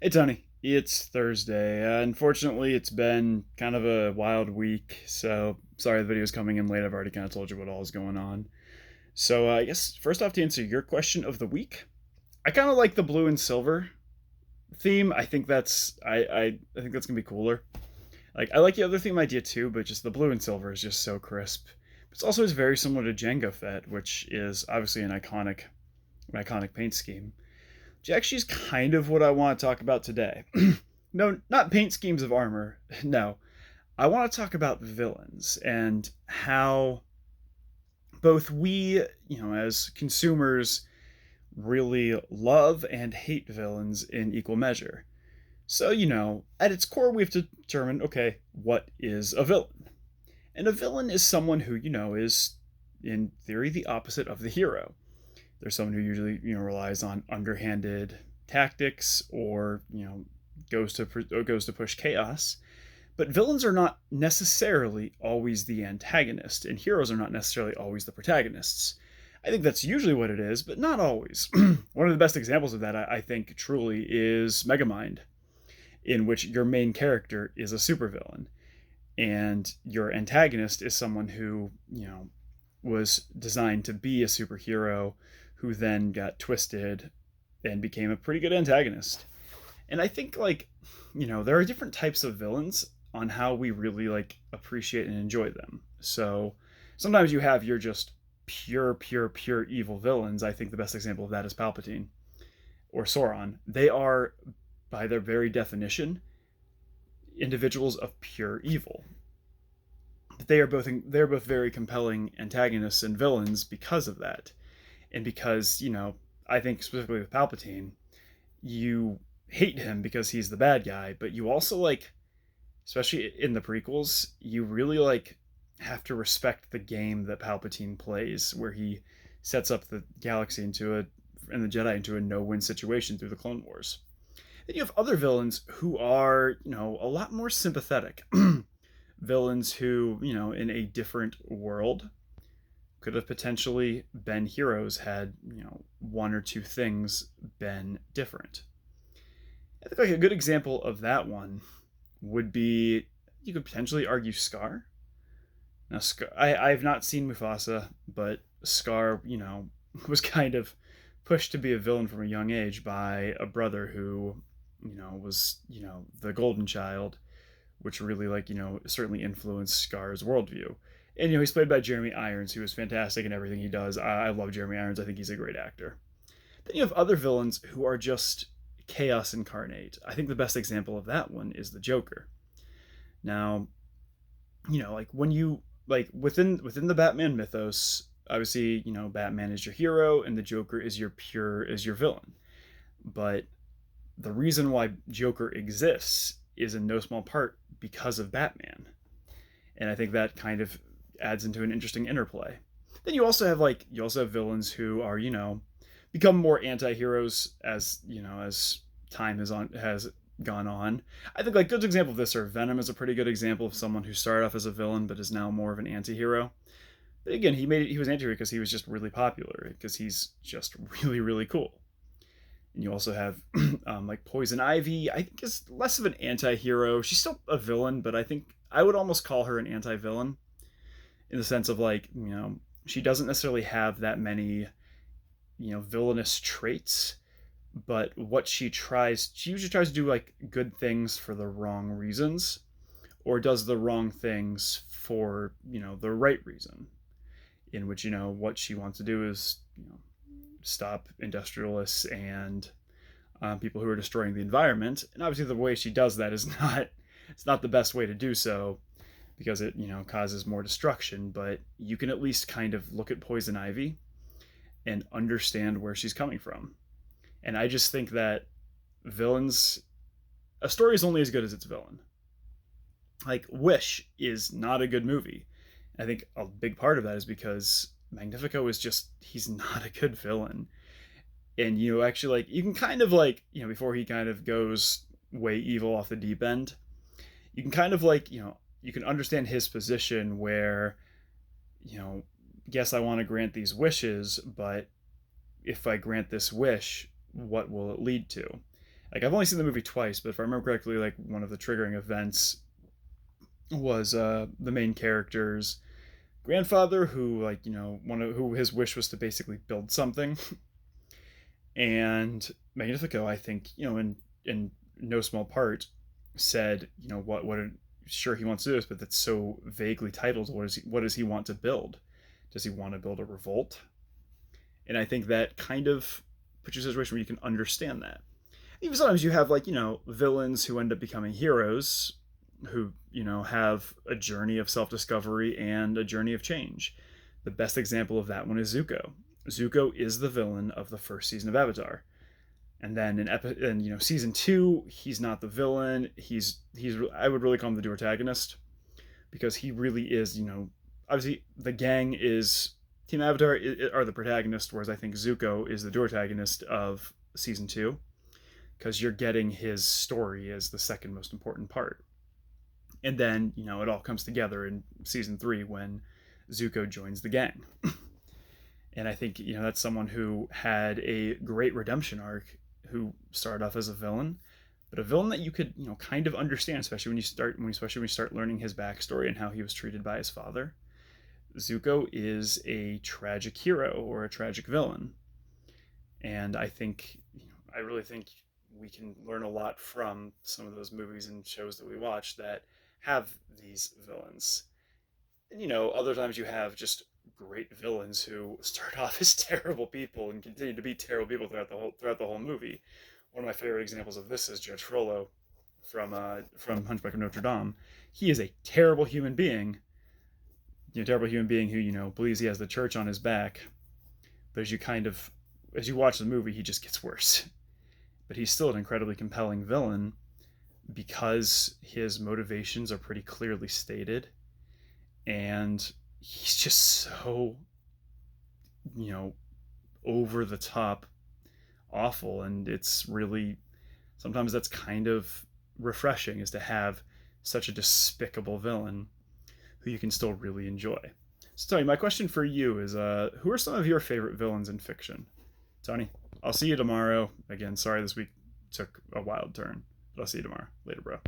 Hey Tony, it's Thursday. Unfortunately, it's been kind of a wild week, so sorry the video's coming in late. I've already kind of told you what all is going on. So I guess first off, to answer your question of the week, I kind of like the blue and silver theme. I think that's gonna be cooler. Like I like the other theme idea too, but just the blue and silver is just so crisp. It's also is very similar to Jango Fett, which is obviously an iconic paint scheme. Which actually is kind of what I want to talk about today. No, not paint schemes of armor. No, I want to talk about villains and how both we, as consumers, really love and hate villains in equal measure. So, at its core, we have to determine okay, what is a villain? And a villain is someone who, is in theory the opposite of the hero. There's someone who usually, relies on underhanded tactics or, goes to push chaos. But villains are not necessarily always the antagonist, and heroes are not necessarily always the protagonists. I think that's usually what it is, but not always. One of the best examples of that, I think, truly is Megamind, in which your main character is a supervillain, and your antagonist is someone who, was designed to be a superhero who then got twisted and became a pretty good antagonist. And I think there are different types of villains on how we really appreciate and enjoy them. So sometimes you have your just pure evil villains. I think the best example of that is Palpatine or Sauron. They are, by their very definition, individuals of pure evil. But they're both very compelling antagonists and villains because of that. And because, I think specifically with Palpatine, you hate him because he's the bad guy, but you also especially in the prequels, you really have to respect the game that Palpatine plays, where he sets up the galaxy and the Jedi into a no-win situation through the Clone Wars. Then you have other villains who are, a lot more sympathetic. Villains who, in a different world could have potentially been heroes had, one or two things been different. I think a good example of that one would be you could potentially argue Scar. Now, I've not seen Mufasa, but Scar, was kind of pushed to be a villain from a young age by a brother who, was, the golden child, which really, certainly influenced Scar's worldview. And, he's played by Jeremy Irons, who is fantastic in everything he does. I love Jeremy Irons. I think he's a great actor. Then you have other villains who are just chaos incarnate. I think the best example of that one is the Joker. Now, when you within the Batman mythos, obviously, Batman is your hero and the Joker is your villain. But the reason why Joker exists is in no small part because of Batman. And I think that kind of adds into an interesting interplay. Then you also have villains who are, become more anti-heroes as time has gone on. I think good example of this are Venom is a pretty good example of someone who started off as a villain but is now more of an anti-hero. But again, he was anti-hero because he was just really popular, because he's just really cool. And you also have Poison Ivy. I think is less of an anti-hero. She's still a villain, but I think I would almost call her an anti-villain in the sense of she doesn't necessarily have that many villainous traits, but she usually tries to do good things for the wrong reasons, or does the wrong things for the right reason, in which what she wants to do is stop industrialists and people who are destroying the environment. And obviously the way she does that is not it's not the best way to do so, because it causes more destruction. But you can at least kind of look at Poison Ivy and understand where she's coming from. And I just think that villains a story is only as good as its villain. Wish is not a good movie. I think a big part of that is because Magnifico is just he's not a good villain. And actually you can kind of before he kind of goes way evil off the deep end, you can kind of you can understand his position where you know yes, I want to grant these wishes, but if I grant this wish, what will it lead to? Like, I've only seen the movie twice, but if I remember correctly, like one of the triggering events was the main character's grandfather, who, like, one of who his wish was to basically build something. And Magnifico, I think, in no small part, said, sure, he wants to do this, but that's so vaguely titled. What does he want to build? Does he want to build a revolt? And I think that kind of puts you in a situation where you can understand that. Even sometimes you have, like, villains who end up becoming heroes, who, have a journey of self-discovery and a journey of change. The best example of that one is Zuko. Zuko is the villain of the first season of Avatar. And then season 2, he's not the villain. He's I would really call him the protagonist, because he really is, obviously the gang is Team Avatar are the protagonist, whereas I think Zuko is the protagonist of season 2, because you're getting his story as the second most important part. And then, it all comes together in season 3 when Zuko joins the gang. And I think, that's someone who had a great redemption arc, who started off as a villain, but a villain that you could, kind of understand, especially when you start learning his backstory and how he was treated by his father. Zuko is a tragic hero or a tragic villain. And I really think we can learn a lot from some of those movies and shows that we watch that have these villains. And, other times you have just great villains who start off as terrible people and continue to be terrible people throughout the whole movie. One of my favorite examples of this is Judge Frollo from Hunchback of Notre Dame. He is a terrible human being, who, believes he has the church on his back. But as you watch the movie, he just gets worse. But he's still an incredibly compelling villain, because his motivations are pretty clearly stated, and he's just so, over the top awful. And it's really, sometimes that's kind of refreshing, is to have such a despicable villain who you can still really enjoy. So Tony, my question for you is, who are some of your favorite villains in fiction? Tony, I'll see you tomorrow. Again, sorry this week took a wild turn, but I'll see you tomorrow. Later, bro.